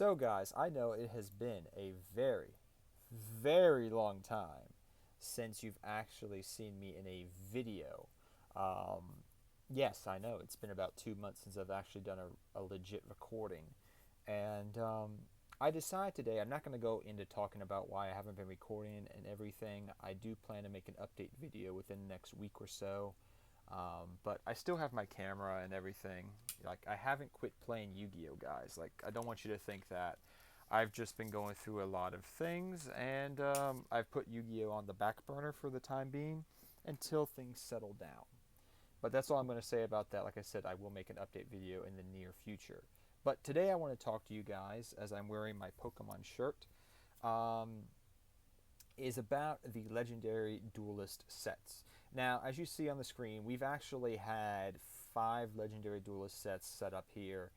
So, guys, I know it has been a very, very long time since you've actually seen me in a video. Um, yes, I know it's been about 2 months since I've actually done a legit recording. And I decided today I'm not going to go into talking about why I haven't been recording and everything. I do plan to make an update video within the next week or so. But I still have my camera and everything. Like, I haven't quit playing Yu-Gi-Oh, guys. Like, I don't want you to think that. I've just been going through a lot of things, and I've put Yu-Gi-Oh on the back burner for the time being until things settle down. But that's all I'm going to say about that. Like I said, I will make an update video in the near future. But today I want to talk to you guys as I'm wearing my Pokemon shirt. Um, is about the legendary duelist sets. Now, as you see on the screen, we've actually had 5 legendary duelist sets set up here.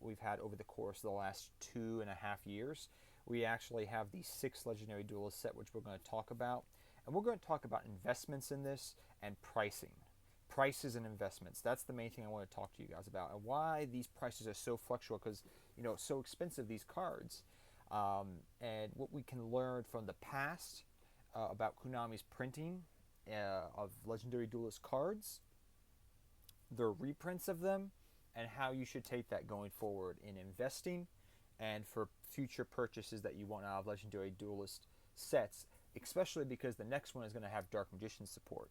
We've had over the course of the last 2.5 years. We actually have the 6 legendary duelist set, which we're going to talk about. And we're going to talk about investments in this and pricing. Prices and investments. That's the main thing I want to talk to you guys about, and why these prices are so fluctuating, because so expensive, these cards. And what we can learn from the past about Konami's printing of legendary duelist cards, their reprints of them, and how you should take that going forward in investing and for future purchases that you want out of legendary duelist sets, especially because the next one is going to have Dark Magician support.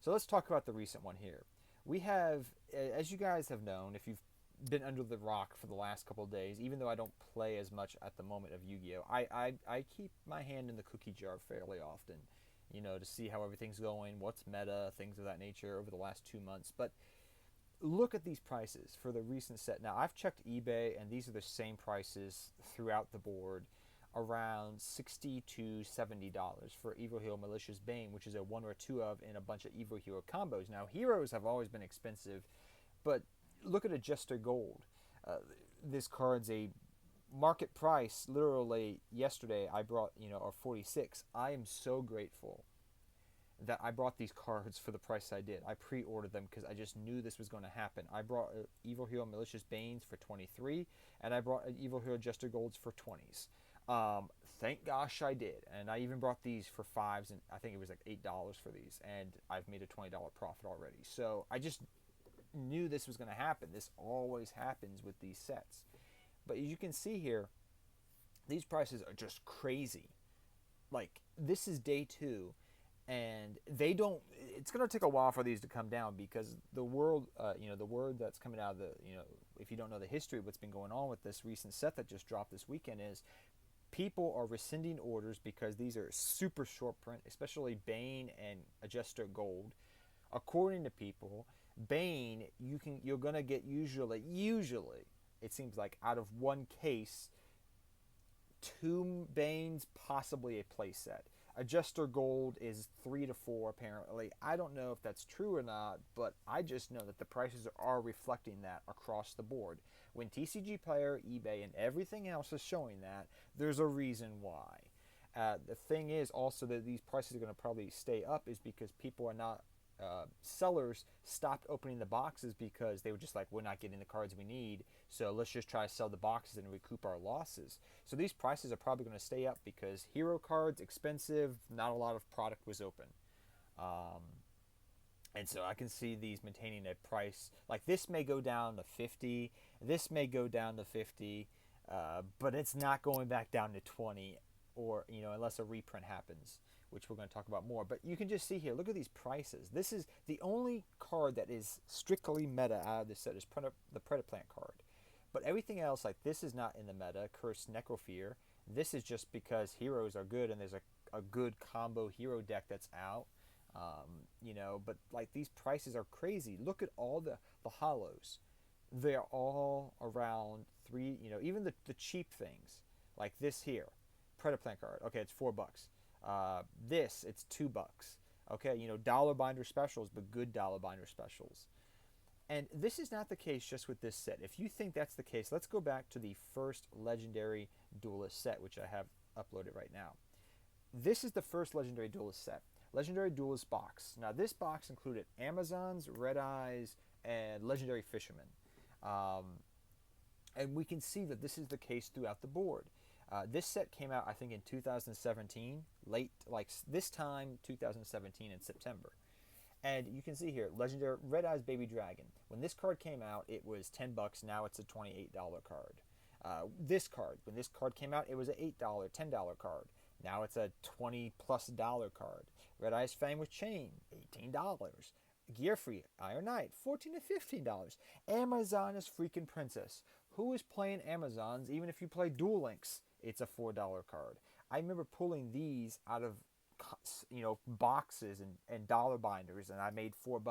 So let's talk about the recent one here. We have, as you guys have known, if you've been under the rock for the last couple of days, even though I don't play as much at the moment of Yu-Gi-Oh, I keep my hand in the cookie jar fairly often, to see how everything's going, what's meta, things of that nature over the last 2 months. But look at these prices for the recent set. Now, I've checked eBay, and these are the same prices throughout the board, around $60 to $70 for Evo Hero Malicious Bane, which is a one or two of in a bunch of Evo Hero combos. Now, heroes have always been expensive, but look at Adjuster Gold. This card's a market price. Literally yesterday, I brought a 46. I am so grateful that I brought these cards for the price I did. I pre-ordered them because I just knew this was going to happen. I brought Evil Hero Malicious Banes for 23, and I brought Evil Hero Jester Golds for 20s. Thank gosh I did, and I even brought these for 5s, and I think it was like $8 for these, and I've made a $20 profit already. So I just knew this was going to happen. This always happens with these sets. But as you can see here, these prices are just crazy. Like, this is day 2, and they don't, it's going to take a while for these to come down, because the world, the word that's coming out of the, if you don't know the history of what's been going on with this recent set that just dropped this weekend, is people are rescinding orders because these are super short print, especially Bane and Adjuster Gold. According to people, Bane, you're going to get usually it seems like out of one case, 2 Banes, possibly a playset. Adjuster Gold is 3 to 4 apparently. I don't know if that's true or not, but I just know that the prices are reflecting that across the board. When TCG Player, eBay, and everything else is showing that, there's a reason why. The thing is also that these prices are going to probably stay up is because people are not, sellers stopped opening the boxes because they were just like, we're not getting the cards we need, so let's just try to sell the boxes and recoup our losses. So these prices are probably going to stay up because hero cards expensive, not a lot of product was open. And so I can see these maintaining a price like this. May go down to 50, this may go down to 50, but it's not going back down to 20, or unless a reprint happens, which we're going to talk about more. But you can just see here, look at these prices. This is the only card that is strictly meta out of this set, is the Predaplant card. But everything else, like this, is not in the meta. Cursed Necrofear. This is just because heroes are good and there's a good combo hero deck that's out. But like these prices are crazy. Look at all the hollows. They're all around 3, even the cheap things. Like this here, Predaplant card. Okay, it's $4. This, it's $2. Okay, dollar binder specials, but good dollar binder specials. And this is not the case just with this set. If you think that's the case, let's go back to the first legendary duelist set, which I have uploaded right now. This is the first legendary duelist set. Legendary Duelist box. Now, this box included Amazons, Red Eyes, and Legendary Fisherman. And we can see that this is the case throughout the board. This set came out, I think, in 2017, late, like this time, 2017 in September. And you can see here, legendary Red Eyes Baby Dragon. When this card came out, it was $10. Now it's a $28 card. This card, when this card came out, it was an $8, $10 card. Now it's a $20+ card. Red Eyes Fang with Chain, $18. Gear Free Iron Knight, $14 to $15. Amazon is freaking Princess. Who is playing Amazons? Even if you play Duel Links, it's a $4 card. I remember pulling these out of boxes and dollar binders, and I made $4.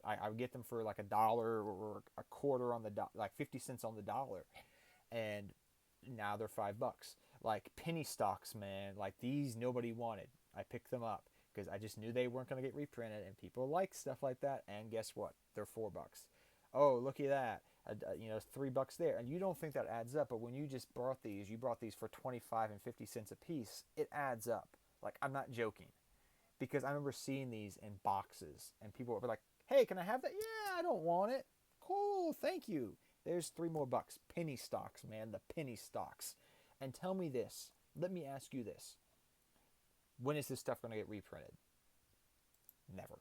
I would get them for like $1 or a quarter on the like 50 cents on the dollar, and now they're $5. Like penny stocks, man. Like these, nobody wanted. I picked them up because I just knew they weren't going to get reprinted, and people like stuff like that. And guess what? They're $4. Oh, look at that. $3 there, and you don't think that adds up, but when you just brought these, you brought these for 25 and 50 cents a piece. It adds up. Like, I'm not joking, because I remember seeing these in boxes, and people were like, "Hey, can I have that?" "Yeah, I don't want it." "Cool, thank you." There's $3 more. Penny stocks, man, the penny stocks. And tell me this. Let me ask you this. When is this stuff going to get reprinted? Never.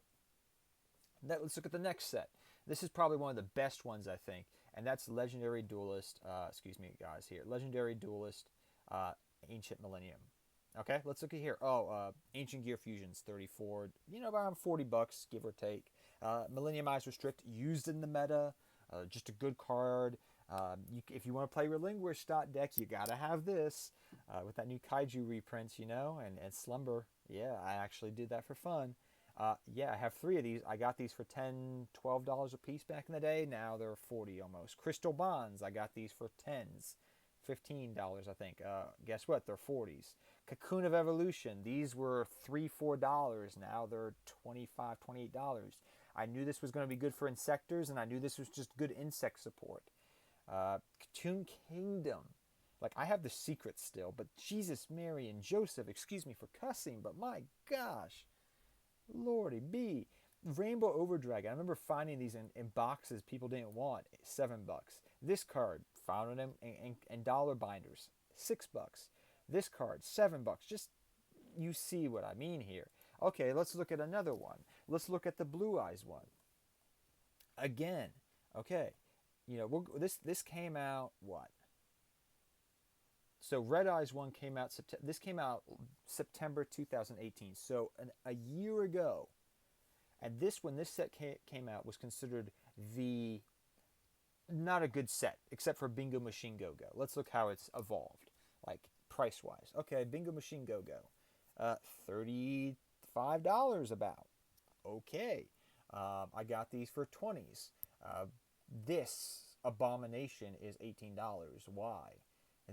Let's look at the next set. This is probably one of the best ones, I think, and that's Legendary Duelist, Legendary Duelist Ancient Millennium. Okay, let's look at here. Ancient Gear Fusions, 34, around $40, give or take. Millennium Eyes Restrict, used in the meta, just a good card. If you want to play Relinquish deck, you gotta have this. With that new Kaiju reprints, and Slumber. Yeah, I actually did that for fun. I have 3 of these. I got these for $10, $12 a piece back in the day. Now they're $40 almost. Crystal Bonds, I got these for $10s, $15 I think. Guess what? They're $40s. Cocoon of Evolution, these were $3, $4. Now they're $25, $28. I knew this was going to be good for Insectors, and I knew this was just good insect support. Toon Kingdom. Like, I have the secrets still, but Jesus, Mary, and Joseph, excuse me for cussing, but my gosh. Lordy B. Rainbow Overdragon. I remember finding these in boxes people didn't want. $7. This card, found them in dollar binders. $6. This card, $7. Just, you see what I mean here. Okay, let's look at another one. Let's look at the Blue Eyes one. Again, okay. This came out, what? So Red Eyes one came out, this came out September 2018, so a year ago. And when this set came out, was considered not a good set, except for Bingo Machine Go-Go. Let's look how it's evolved, like price-wise. Okay, Bingo Machine Go-Go, $35 about. Okay, I got these for 20s. This Abomination is $18. Why?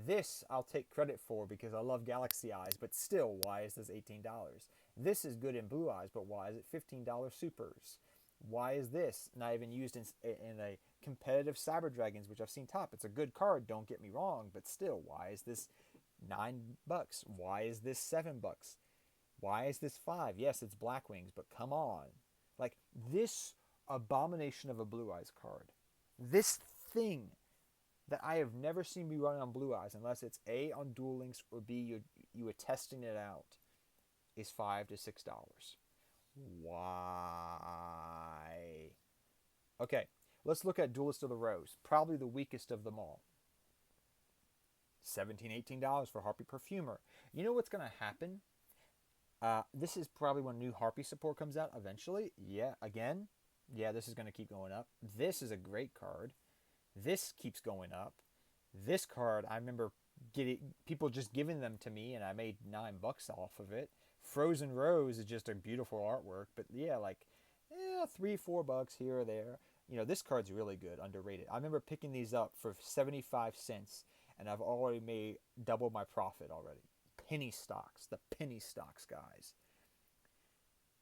This I'll take credit for because I love Galaxy Eyes, but still, why is this $18? This is good in Blue Eyes, but why is it $15 supers? Why is this not even used in a competitive Cyber Dragons, which I've seen top? It's a good card, don't get me wrong, but still, why is this $9? Why is this $7? Why is this $5? Yes, it's Black Wings, but come on. Like, this Abomination of a Blue Eyes card, this thing that I have never seen me run on Blue Eyes, unless it's A, on Duel Links, or B, you are testing it out, is $5 to $6. Why? Okay, let's look at Duelist of the Rose, probably the weakest of them all. $17, $18 for Harpy Perfumer. You know what's going to happen? This is probably when new Harpy support comes out eventually. Yeah, again. Yeah, this is going to keep going up. This is a great card. This keeps going up. This card, I remember people just giving them to me, and I made $9 off of it. Frozen Rose is just a beautiful artwork, but yeah, $3, $4 here or there. This card's really good, underrated. I remember picking these up for 75 cents, and I've already made double my profit already. Penny stocks, the penny stocks, guys.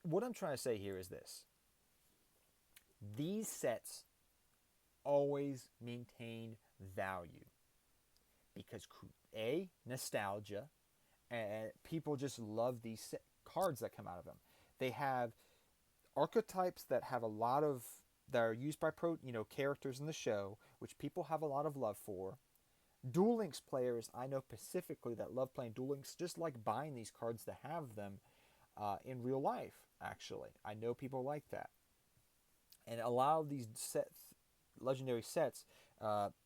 What I'm trying to say here is this. These sets always maintain value because nostalgia, and people just love these cards that come out of them. They have archetypes that have a lot of that are used by characters in the show, which people have a lot of love for. Duel Links players, I know specifically that love playing Duel Links, just like buying these cards to have them in real life, actually. I know people like that. And a lot of these legendary sets,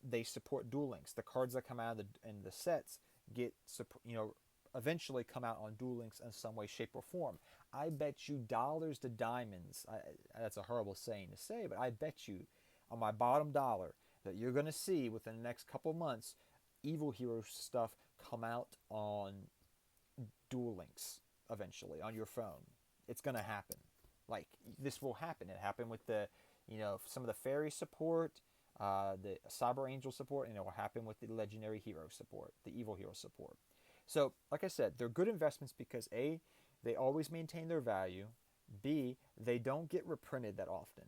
they support Duel Links. The cards that come out of the sets get, eventually come out on Duel Links in some way, shape, or form. I bet you dollars to diamonds. That's a horrible saying to say, but I bet you on my bottom dollar that you're going to see within the next couple months Evil Hero stuff come out on Duel Links eventually on your phone. It's going to happen. Like, this will happen. It happened with some of the fairy support, the Cyber Angel support, and it will happen with the Legendary Hero support, the Evil Hero support. So, like I said, they're good investments because A, they always maintain their value. B, they don't get reprinted that often.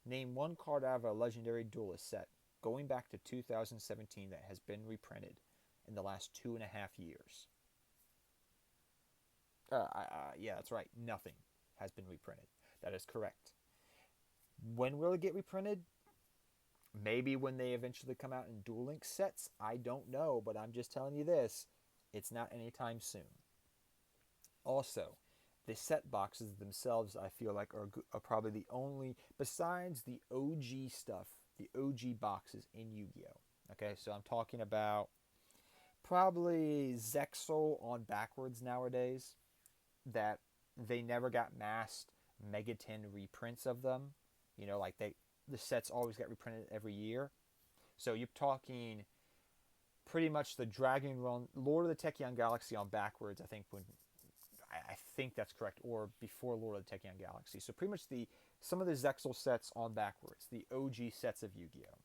Name one card out of a Legendary Duelist set going back to 2017 that has been reprinted in the last 2.5 years. Yeah, that's right. Nothing has been reprinted. That is correct. When will it get reprinted? Maybe when they eventually come out in Duel Links sets. I don't know, but I'm just telling you this. It's not anytime soon. Also, the set boxes themselves, I feel like, are probably the only, besides the OG stuff, the OG boxes in Yu-Gi-Oh! Okay, so I'm talking about probably Zexal on backwards nowadays, that they never got masked Megaton reprints of them. Like the sets always get reprinted every year. So you're talking pretty much the Dragon Run, Lord of the Tachyon Galaxy on backwards, I think that's correct, or before Lord of the Tachyon Galaxy. So pretty much some of the Zexal sets on backwards, the OG sets of Yu-Gi-Oh!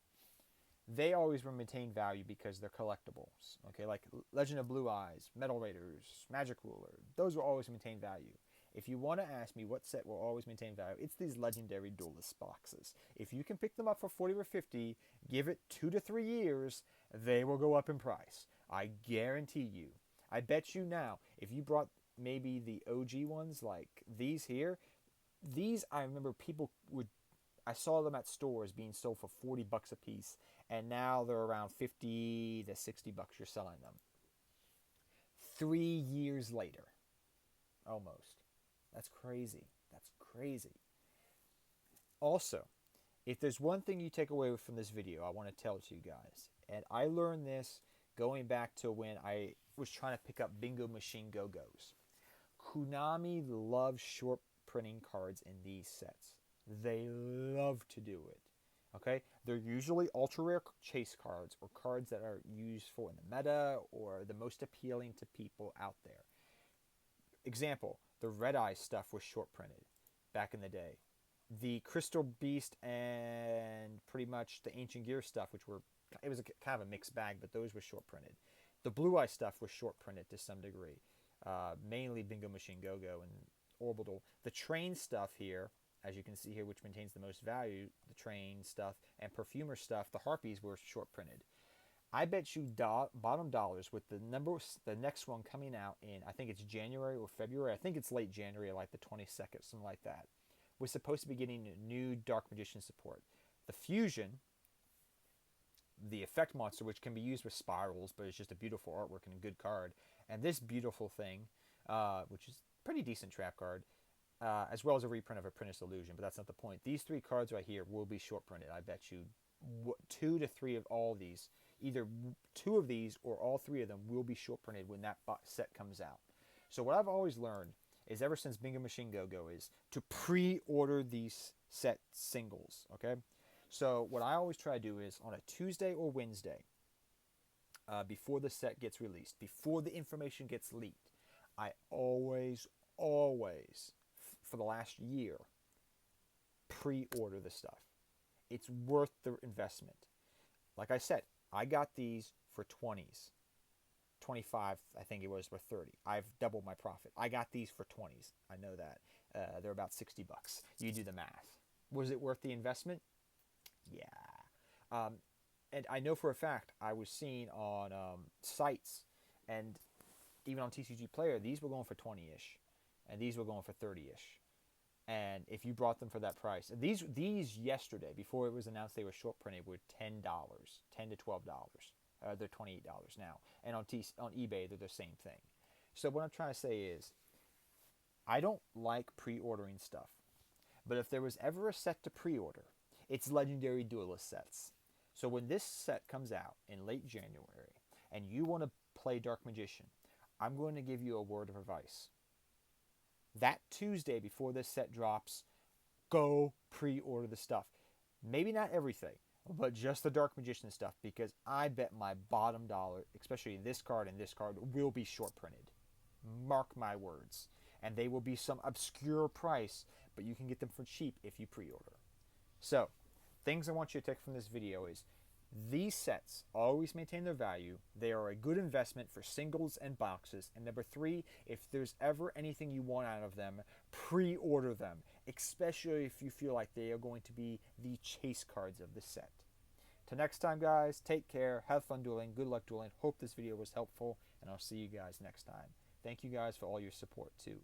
They always maintain value because they're collectibles. Okay, like Legend of Blue Eyes, Metal Raiders, Magic Ruler, those will always maintain value. If you want to ask me what set will always maintain value, it's these Legendary Duelist boxes. If you can pick them up for 40 or 50, give it 2 to 3 years, they will go up in price. I guarantee you. I bet you now, if you brought maybe the OG ones like these here, these I remember I saw them at stores being sold for $40 a piece, and now they're around $50 to $60 you're selling them. 3 years later. Almost. That's crazy. That's crazy. Also, if there's one thing you take away from this video, I want to tell it to you guys. And I learned this going back to when I was trying to pick up Bingo Machine Go-Go's. Konami loves short printing cards in these sets. They love to do it. Okay? They're usually ultra rare chase cards or cards that are useful in the meta or the most appealing to people out there. Example, the Red Eye stuff was short printed back in the day. The Crystal Beast and pretty much the Ancient Gear stuff, it was kind of a mixed bag, but those were short printed. The Blue Eye stuff was short printed to some degree. Mainly Bingo Machine Go-Go and Orbital. The Train stuff here, as you can see here, which maintains the most value, the Train stuff and Perfumer stuff, the Harpies were short printed. I bet you bottom dollars with the next one coming out in, I think it's January or February. I think it's late January, like the 22nd, something like that. We're supposed to be getting new Dark Magician support. The Fusion, the Effect Monster, which can be used with spirals, but it's just a beautiful artwork and a good card. And this beautiful thing, which is a pretty decent trap card, as well as a reprint of Apprentice Illusion, but that's not the point. These 3 cards right here will be short printed. I bet you 2 to 3 of all these, either 2 of these or all 3 of them will be short printed when that set comes out. So what I've always learned is ever since Bingo Machine Go-Go is to pre-order these set singles, okay? So what I always try to do is on a Tuesday or Wednesday, before the set gets released, before the information gets leaked, I always, for the last year, pre-order the stuff. It's worth the investment. Like I said, I got these for 20s. 25, I think it was, for 30. I've doubled my profit. I got these for 20s. I know that. They're about $60. You do the math. Was it worth the investment? Yeah. And I know for a fact I was seeing on sites and even on TCG Player, these were going for 20-ish. And these were going for 30-ish. And if you brought them for that price, these yesterday, before it was announced they were short printed, were $10, $10 to $12. They're $28 now, and on eBay they're the same thing. So what I'm trying to say is, I don't like pre-ordering stuff, but if there was ever a set to pre-order, it's Legendary Duelist sets. So when this set comes out in late January, and you want to play Dark Magician, I'm going to give you a word of advice. That Tuesday before this set drops, go pre-order the stuff. Maybe not everything, but just the Dark Magician stuff, because I bet my bottom dollar, especially this card and this card, will be short printed. Mark my words. And they will be some obscure price, but you can get them for cheap if you pre-order. So, things I want you to take from this video is, these sets always maintain their value. They are a good investment for singles and boxes. And number 3, if there's ever anything you want out of them, pre-order them, especially if you feel like they are going to be the chase cards of the set. Till next time, guys, take care, have fun dueling, good luck dueling. Hope this video was helpful, and I'll see you guys next time. Thank you guys for all your support, too.